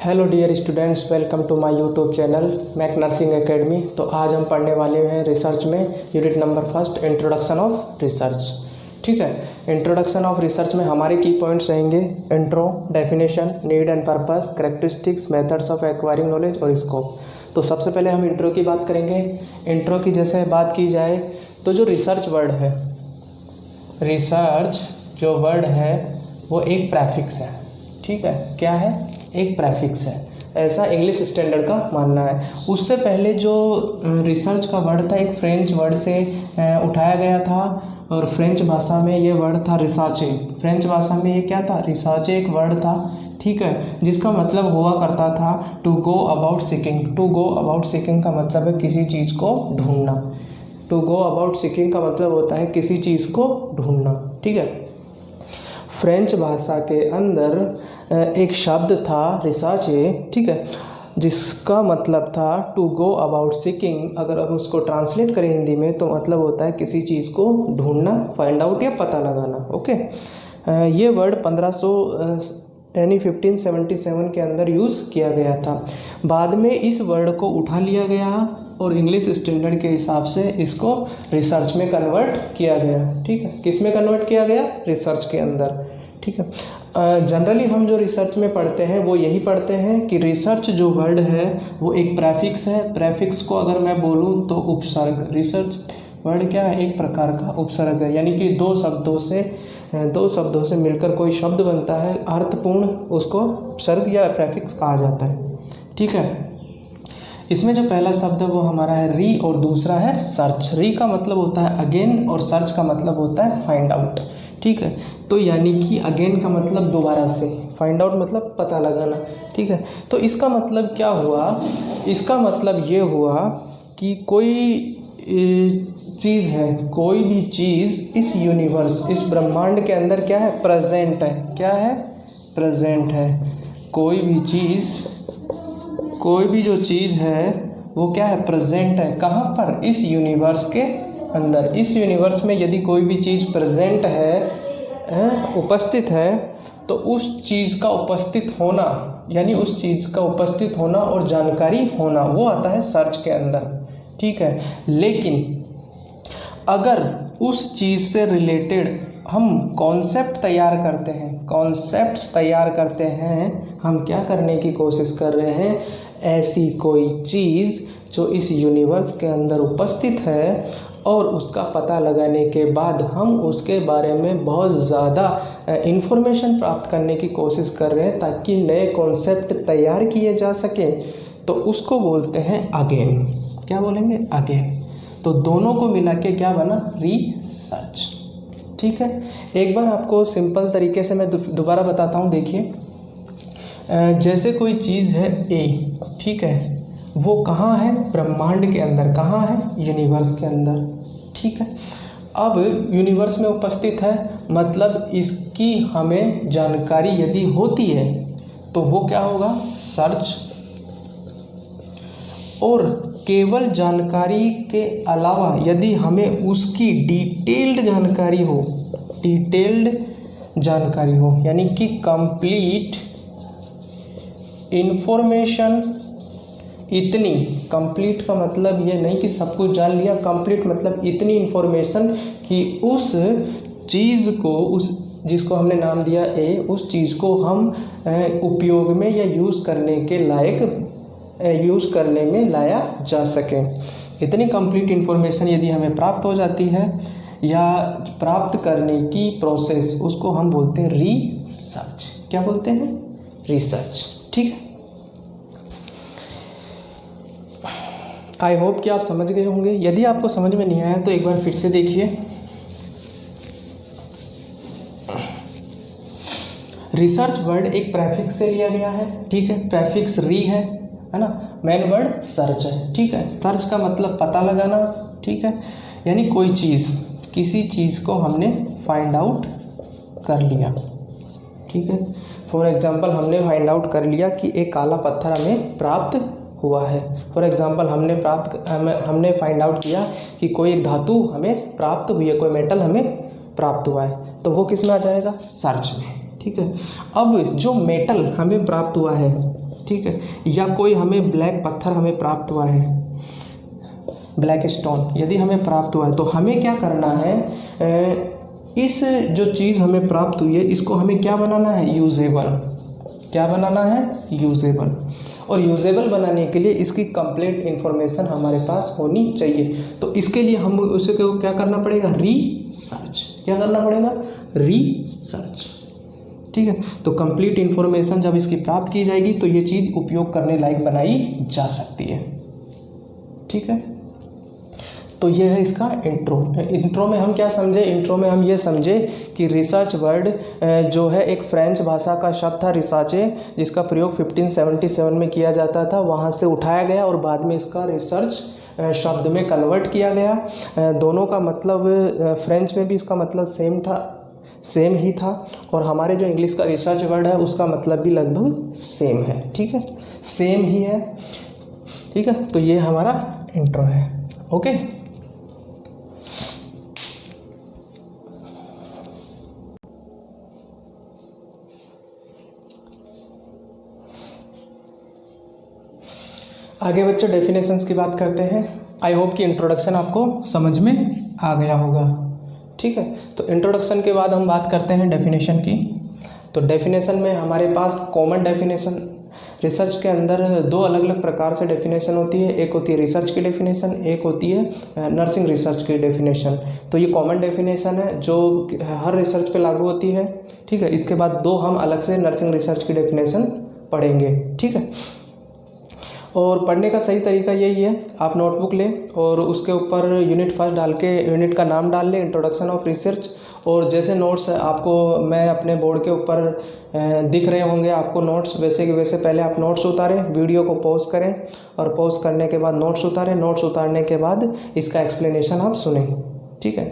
Hello dear students, welcome to my YouTube channel Mac nursing academy. तो आज हम पढ़ने वाले हैं रिसर्च में unit number first, introduction of research. ठीक है, इंट्रोडक्शन ऑफ रिसर्च में हमारे की पॉइंट्स रहेंगे intro, definition, need and purpose, characteristics, methods of acquiring knowledge और स्कोप। तो सबसे पहले हम इंट्रो की बात करेंगे। इंट्रो की जैसे बात की जाए तो जो रिसर्च वर्ड है, रिसर्च जो वर्ड है वो एक प्रेफिक्स है। ठीक है, क्या है? एक प्रेफिक्स है, ऐसा इंग्लिश स्टैंडर्ड का मानना है। उससे पहले जो रिसर्च का वर्ड था एक फ्रेंच वर्ड से उठाया गया था और फ्रेंच भाषा में ये वर्ड था रिसर्चे। फ्रेंच भाषा में ये क्या था? रिसर्चे एक वर्ड था, ठीक है, जिसका मतलब हुआ करता था to go about seeking. To go about seeking का मतलब है किसी चीज़ को ढूंढना। टू गो अबाउट सीकिंग का मतलब होता है किसी चीज़ को ढूंढना। ठीक है, फ्रेंच भाषा के अंदर एक शब्द था रिसर्चे, ठीक है, जिसका मतलब था टू गो अबाउट सीकिंग। अगर हम उसको ट्रांसलेट करें हिंदी में तो मतलब होता है किसी चीज़ को ढूंढना, फाइंड आउट या पता लगाना। ओके, ये वर्ड 1577 के अंदर यूज़ किया गया था। बाद में इस वर्ड को उठा लिया गया और इंग्लिश स्टैंडर्ड के हिसाब से इसको रिसर्च में कन्वर्ट किया गया। ठीक है, किस में कन्वर्ट किया गया? रिसर्च के अंदर। ठीक है, जनरली हम जो रिसर्च में पढ़ते हैं वो यही पढ़ते हैं कि रिसर्च जो वर्ड है वो एक प्रेफिक्स है। प्रेफिक्स को अगर मैं बोलूँ तो उपसर्ग। रिसर्च वर्ड क्या है? एक प्रकार का उपसर्ग है, यानी कि दो शब्दों से मिलकर कोई शब्द बनता है अर्थपूर्ण, उसको उपसर्ग या प्रेफिक्स कहा जाता है। ठीक है, इसमें जो पहला शब्द है वो हमारा है री और दूसरा है सर्च। री का मतलब होता है अगेन और सर्च का मतलब होता है फाइंड आउट। ठीक है, तो यानी कि अगेन का मतलब दोबारा से, फाइंड आउट मतलब पता लगाना। ठीक है, तो इसका मतलब क्या हुआ? इसका मतलब ये हुआ कि कोई चीज़ है, कोई भी चीज़ इस यूनिवर्स, इस ब्रह्मांड के अंदर क्या है? प्रेजेंट है। क्या है? प्रेजेंट है। कोई भी जो चीज़ है वो क्या है? प्रेजेंट है। कहाँ पर? इस यूनिवर्स के अंदर। इस यूनिवर्स में यदि कोई भी चीज़ प्रेजेंट है, उपस्थित है, तो उस चीज़ का उपस्थित होना, यानी उस चीज़ का उपस्थित होना और जानकारी होना, वो आता है सर्च के अंदर। ठीक है, लेकिन अगर उस चीज़ से रिलेटेड हम कॉन्सेप्ट तैयार करते हैं, हम क्या करने की कोशिश कर रहे हैं? ऐसी कोई चीज़ जो इस यूनिवर्स के अंदर उपस्थित है और उसका पता लगाने के बाद हम उसके बारे में बहुत ज़्यादा इन्फॉर्मेशन प्राप्त करने की कोशिश कर रहे हैं ताकि नए कॉन्सेप्ट तैयार किए जा सके, तो उसको बोलते हैं अगेन। क्या बोलेंगे? अगेन। तो दोनों को मिला के क्या बना? रिसर्च। ठीक है, एक बार आपको सिंपल तरीके से मैं दोबारा बताता हूँ। देखिए, जैसे कोई चीज़ है ए, ठीक है, वो कहाँ है? ब्रह्मांड के अंदर। कहाँ है? यूनिवर्स के अंदर। ठीक है, अब यूनिवर्स में उपस्थित है, मतलब इसकी हमें जानकारी यदि होती है तो वो क्या होगा? सर्च। और केवल जानकारी के अलावा यदि हमें उसकी डिटेल्ड जानकारी हो, यानी कि कंप्लीट इंफॉर्मेशन, इतनी, कंप्लीट का मतलब ये नहीं कि सब कुछ जान लिया, कंप्लीट मतलब इतनी इंफॉर्मेशन कि उस चीज़ को, उस जिसको हमने नाम दिया ए, उस चीज़ को हम उपयोग में या यूज़ करने में लाया जा सके। इतनी कंप्लीट इंफॉर्मेशन यदि हमें प्राप्त हो जाती है या प्राप्त करने की प्रोसेस, उसको हम बोलते हैं रिसर्च। क्या बोलते हैं? रिसर्च। ठीक है, आई होप कि आप समझ गए होंगे। यदि आपको समझ में नहीं आया तो एक बार फिर से देखिए। रिसर्च वर्ड एक प्रेफिक्स से लिया गया है। ठीक है, प्रेफिक्स री है ना। मेन वर्ड सर्च है। ठीक है, सर्च का मतलब पता लगाना। ठीक है, यानी कोई चीज़, किसी चीज़ को हमने फाइंड आउट कर लिया। ठीक है, फॉर एग्जांपल हमने फाइंड आउट कर लिया कि एक काला पत्थर हमें प्राप्त हुआ है। फॉर एग्जांपल हमने फाइंड आउट किया कि कोई एक धातु हमें प्राप्त हुई है, कोई मेटल हमें प्राप्त हुआ है, तो वो किस में आ जाएगा? सर्च में। ठीक है, अब जो मेटल हमें प्राप्त हुआ है ठीक है, या कोई हमें ब्लैक पत्थर हमें प्राप्त हुआ है, ब्लैक स्टोन यदि हमें प्राप्त हुआ है, तो हमें क्या करना है, इस जो चीज़ हमें प्राप्त हुई है इसको हमें क्या बनाना है, यूजेबल। क्या बनाना है, यूजेबल। और यूजेबल बनाने के लिए इसकी कंप्लीट इन्फॉर्मेशन हमारे पास होनी चाहिए। तो इसके लिए हम उसे क्या करना पड़ेगा, रिसर्च। क्या करना पड़ेगा, रिसर्च। ठीक है, तो कंप्लीट इन्फॉर्मेशन जब इसकी प्राप्त की जाएगी तो ये चीज़ उपयोग करने लायक बनाई जा सकती है। ठीक है, तो ये है इसका इंट्रो। इंट्रो में हम क्या समझे, इंट्रो में हम ये समझे कि रिसर्च वर्ड जो है एक फ्रेंच भाषा का शब्द था रिसर्चे, जिसका प्रयोग 1577 में किया जाता था, वहाँ से उठाया गया और बाद में इसका रिसर्च शब्द में कन्वर्ट किया गया। दोनों का मतलब फ्रेंच में भी इसका मतलब सेम ही था, और हमारे जो इंग्लिश का रिसर्च वर्ड है उसका मतलब भी लगभग सेम है। ठीक है, सेम ही है। ठीक है, तो ये हमारा इंट्रो है। ओके, आगे बच्चों डेफिनेशंस की बात करते हैं। आई होप कि इंट्रोडक्शन आपको समझ में आ गया होगा। ठीक है, तो इंट्रोडक्शन के बाद हम बात करते हैं डेफिनेशन की। तो डेफिनेशन में हमारे पास कॉमन डेफिनेशन, रिसर्च के अंदर दो अलग अलग प्रकार से डेफिनेशन होती है। एक होती है रिसर्च की डेफिनेशन, एक होती है नर्सिंग रिसर्च की डेफिनेशन। तो ये कॉमन डेफिनेशन है जो हर रिसर्च पे लागू होती है। ठीक है, इसके बाद दो हम अलग से नर्सिंग रिसर्च की डेफिनेशन पढ़ेंगे। ठीक है, और पढ़ने का सही तरीका यही है, आप नोटबुक लें और उसके ऊपर यूनिट फर्स्ट डाल के यूनिट का नाम डाल लें, इंट्रोडक्शन ऑफ रिसर्च। और जैसे नोट्स आपको मैं अपने बोर्ड के ऊपर दिख रहे होंगे आपको नोट्स, वैसे कि वैसे पहले आप नोट्स उतारें, वीडियो को पॉज करें और पॉज करने के बाद नोट्स उतारें, नोट्स उतारने के बाद इसका एक्सप्लेनेशन आप सुनें। ठीक है,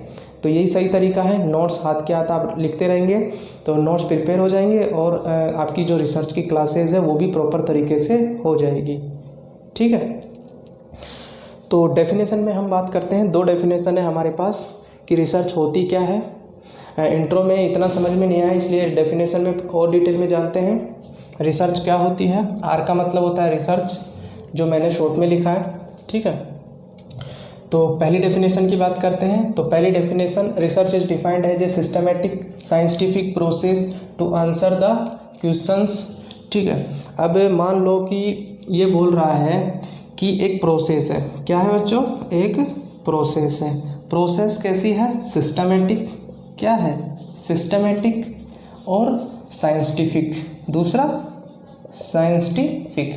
तो यही सही तरीका है। नोट्स हाथ के हाथ आप लिखते रहेंगे तो नोट्स प्रिपेयर हो जाएंगे और आपकी जो रिसर्च की क्लासेज है वो भी प्रॉपर तरीके से हो जाएगी। ठीक है, तो डेफिनेशन में हम बात करते हैं। दो डेफिनेशन है हमारे पास कि रिसर्च होती क्या है। इंट्रो में इतना समझ में नहीं आया, इसलिए डेफिनेशन में और डिटेल में जानते हैं। रिसर्च क्या होती है, आर का मतलब होता है रिसर्च, जो मैंने शॉर्ट में लिखा है। ठीक है, तो पहली डेफिनेशन की बात करते हैं। तो पहली definition, research is defined as a systematic scientific process to answer the questions. ठीक है, अब मान लो कि ये बोल रहा है कि एक प्रोसेस है। क्या है बच्चों, एक प्रोसेस है। प्रोसेस कैसी है, सिस्टमैटिक। क्या है, सिस्टमैटिक और साइंटिफिक। दूसरा साइंटिफिक।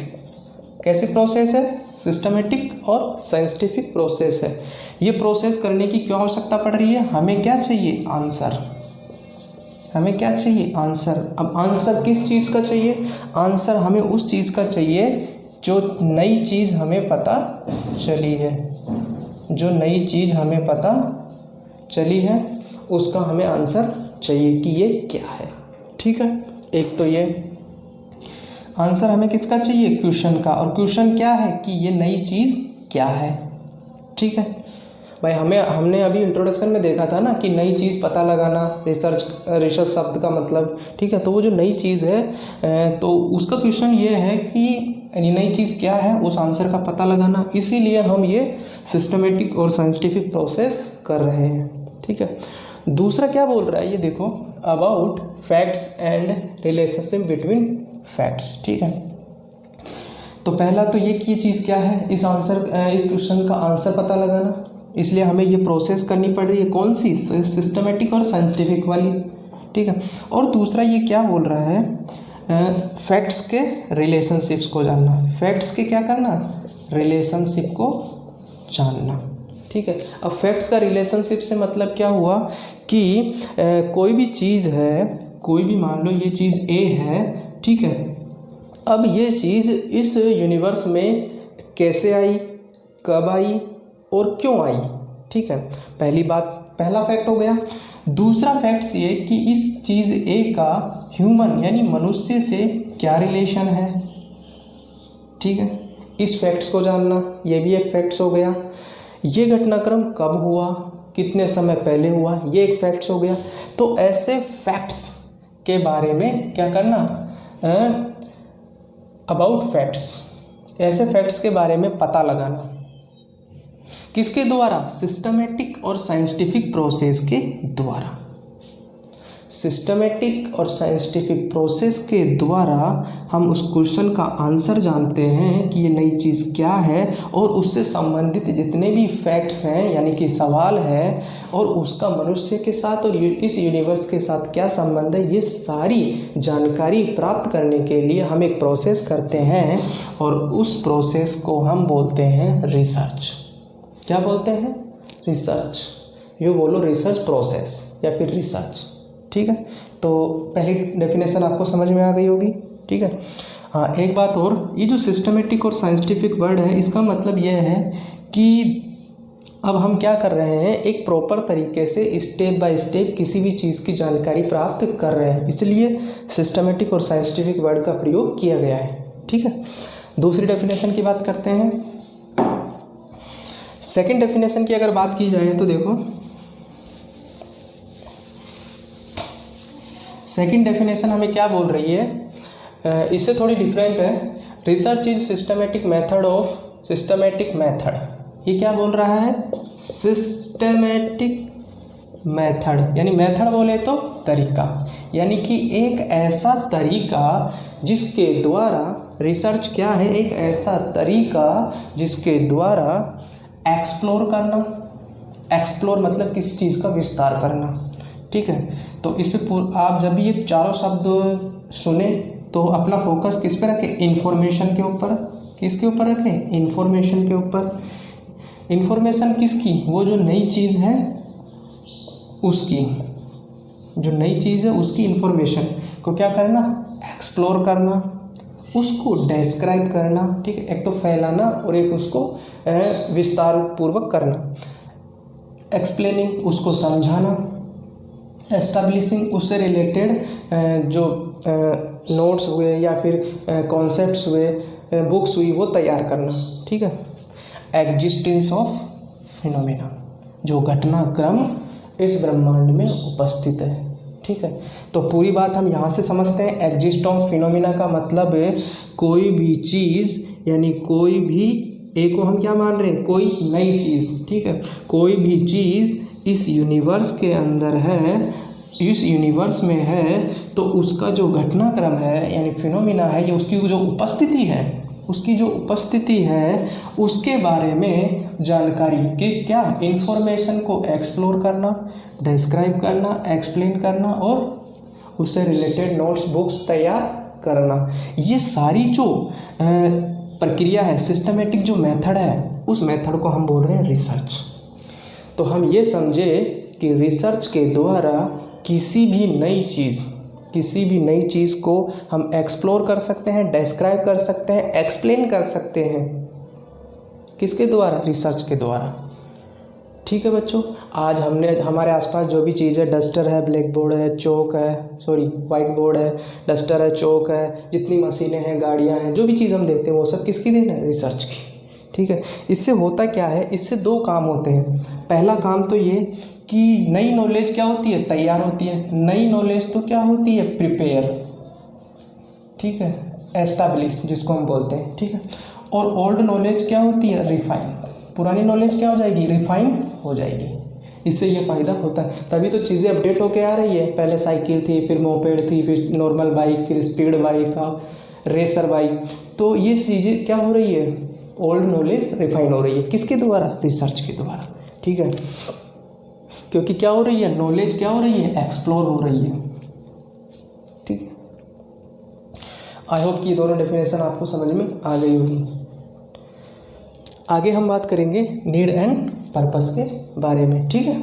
कैसी प्रोसेस है, सिस्टमैटिक और साइंटिफिक प्रोसेस है। ये प्रोसेस करने की क्यों आवश्यकता पड़ रही है, हमें क्या चाहिए, आंसर। हमें क्या चाहिए, आंसर। अब आंसर किस चीज़ का चाहिए, आंसर हमें उस चीज़ का चाहिए जो नई चीज़ हमें पता चली है। जो नई चीज़ हमें पता चली है उसका हमें आंसर चाहिए कि ये क्या है। ठीक है, एक तो ये आंसर हमें किसका चाहिए, क्वेश्चन का। और क्वेश्चन क्या है कि ये नई चीज़ क्या है। ठीक है भाई, हमने अभी इंट्रोडक्शन में देखा था ना कि नई चीज़ पता लगाना, रिसर्च शब्द का मतलब। ठीक है, तो वो जो नई चीज़ है तो उसका क्वेश्चन ये है कि नई चीज़ क्या है, उस आंसर का पता लगाना। इसीलिए हम ये सिस्टमेटिक और साइंटिफिक प्रोसेस कर रहे हैं। ठीक है, दूसरा क्या बोल रहा है ये देखो, about facts and relationship between facts. ठीक है, तो पहला तो ये कि चीज़ क्या है, इस क्वेश्चन का आंसर पता लगाना। इसलिए हमें ये प्रोसेस करनी पड़ रही है, कौन सी, सिस्टमेटिक और साइंटिफिक वाली। ठीक है, और दूसरा ये क्या बोल रहा है, फैक्ट्स के रिलेशनशिप्स को जानना। फैक्ट्स के क्या करना, रिलेशनशिप को जानना। ठीक है, अब फैक्ट्स का रिलेशनशिप से मतलब क्या हुआ कि कोई भी चीज़ है, कोई भी मान लो ये चीज़ ए है। ठीक है, अब ये चीज़ इस यूनिवर्स में कैसे आई, कब आई और क्यों आई। ठीक है, पहली बात, पहला फैक्ट हो गया। दूसरा फैक्ट्स ये कि इस चीज़ ए का ह्यूमन यानी मनुष्य से क्या रिलेशन है। ठीक है, इस फैक्ट्स को जानना, ये भी एक फैक्ट्स हो गया। ये घटनाक्रम कब हुआ, कितने समय पहले हुआ, ये एक फैक्ट्स हो गया। तो ऐसे फैक्ट्स के बारे में क्या करना, अबाउट फैक्ट्स, ऐसे फैक्ट्स के बारे में पता लगाना, किसके द्वारा? सिस्टमेटिक और साइंटिफिक प्रोसेस के द्वारा। सिस्टमेटिक और साइंटिफिक प्रोसेस के द्वारा हम उस क्वेश्चन का आंसर जानते हैं कि ये नई चीज़ क्या है, और उससे संबंधित जितने भी फैक्ट्स हैं यानी कि सवाल है, और उसका मनुष्य के साथ और इस यूनिवर्स के साथ क्या संबंध है, ये सारी जानकारी प्राप्त करने के लिए हम एक प्रोसेस करते हैं, और उस प्रोसेस को हम बोलते हैं रिसर्च। क्या बोलते हैं? रिसर्च। ये बोलो रिसर्च प्रोसेस या फिर रिसर्च। ठीक है, तो पहली डेफिनेशन आपको समझ में आ गई होगी। ठीक है, हाँ एक बात और, ये जो सिस्टमेटिक और साइंटिफिक वर्ड है, इसका मतलब यह है कि अब हम क्या कर रहे हैं, एक प्रॉपर तरीके से स्टेप बाय स्टेप किसी भी चीज़ की जानकारी प्राप्त कर रहे हैं, इसलिए सिस्टमेटिक और साइंटिफिक वर्ड का प्रयोग किया गया है। ठीक है, दूसरी डेफिनेशन की बात करते हैं। सेकंड डेफिनेशन की अगर बात की जाए तो देखो, सेकंड डेफिनेशन हमें क्या बोल रही है, इससे थोड़ी डिफरेंट है। Research is systematic method of, systematic method, ये क्या बोल रहा है? सिस्टमेटिक मेथड, यानी मेथड बोले तो तरीका, यानी कि एक ऐसा तरीका जिसके द्वारा, रिसर्च क्या है? एक ऐसा तरीका जिसके द्वारा एक्सप्लोर करना, एक्सप्लोर मतलब किसी चीज़ का विस्तार करना। ठीक है, तो इस पे आप जब भी ये चारों शब्द सुने तो अपना फोकस किस पे रखें? इन्फॉर्मेशन के ऊपर। किसके ऊपर रखें? इन्फॉर्मेशन के ऊपर। इन्फॉर्मेशन किसकी? वो जो नई चीज़ है उसकी, जो नई चीज़ है उसकी इन्फॉर्मेशन को क्या करना? एक्सप्लोर करना, उसको डिस्क्राइब करना। ठीक है, एक तो फैलाना और एक उसको विस्तार पूर्वक करना। एक्सप्लेनिंग, उसको समझाना। एस्टैब्लिशिंग, उससे रिलेटेड जो नोट्स हुए या फिर कॉन्सेप्ट्स हुए, बुक्स हुई, वो तैयार करना। ठीक है, एग्जिस्टेंस ऑफ फिनोमेना, जो घटनाक्रम इस ब्रह्मांड में उपस्थित है। ठीक है, तो पूरी बात हम यहाँ से समझते हैं। एग्जिस्ट ऑफ फिनोमेना का मतलब है कोई भी चीज़, यानी कोई भी, एक को हम क्या मान रहे हैं? कोई नई चीज़। ठीक है, कोई भी चीज़ इस यूनिवर्स के अंदर है, इस यूनिवर्स में है, तो उसका जो घटनाक्रम है यानी फिनोमिना है, या उसकी जो उपस्थिति है, उसकी जो उपस्थिति है उसके बारे में जानकारी की क्या? इन्फॉर्मेशन को एक्सप्लोर करना, डिस्क्राइब करना, एक्सप्लेन करना और उससे रिलेटेड नोट्स, बुक्स तैयार करना। ये सारी जो प्रक्रिया है, सिस्टमेटिक जो मेथड है, उस मेथड को हम बोल रहे हैं रिसर्च। तो हम ये समझे कि रिसर्च के द्वारा किसी भी नई चीज़ को हम एक्सप्लोर कर सकते हैं, डिस्क्राइब कर सकते हैं, एक्सप्लेन कर सकते हैं। किसके द्वारा? रिसर्च के द्वारा। ठीक है बच्चों, आज हमने हमारे आसपास जो भी चीज़ है, डस्टर है, ब्लैक बोर्ड है, चौक है, वाइट बोर्ड है, डस्टर है, चौक है, जितनी मशीनें हैं, गाड़ियाँ हैं, जो भी चीज़ हम देखते हैं वो सब किसकी देन है? रिसर्च की। ठीक है, इससे होता क्या है? इससे दो काम होते हैं। पहला काम तो ये कि नई नॉलेज क्या होती है? तैयार होती है। नई नॉलेज तो क्या होती है? प्रिपेयर। ठीक है, एस्टैब्लिश जिसको हम बोलते हैं। ठीक है, और ओल्ड नॉलेज क्या होती है? रिफाइन। पुरानी नॉलेज क्या हो जाएगी? रिफाइन हो जाएगी। इससे ये फ़ायदा होता है, तभी तो चीज़ें अपडेट होके आ रही है। पहले साइकिल थी, फिर मोपेड थी, फिर नॉर्मल बाइक, फिर स्पीड बाइक, रेसर बाइक। तो ये चीज़ें क्या हो रही है? ओल्ड नॉलेज रिफाइन हो रही है। किसके द्वारा? रिसर्च के द्वारा। ठीक है, क्योंकि क्या हो रही है? नॉलेज क्या हो रही है? एक्सप्लोर हो रही है। ठीक है, आई होप कि ये दोनों डेफिनेशन आपको समझ में आ गई होगी। आगे हम बात करेंगे नीड एंड पर्पस के बारे में। ठीक है,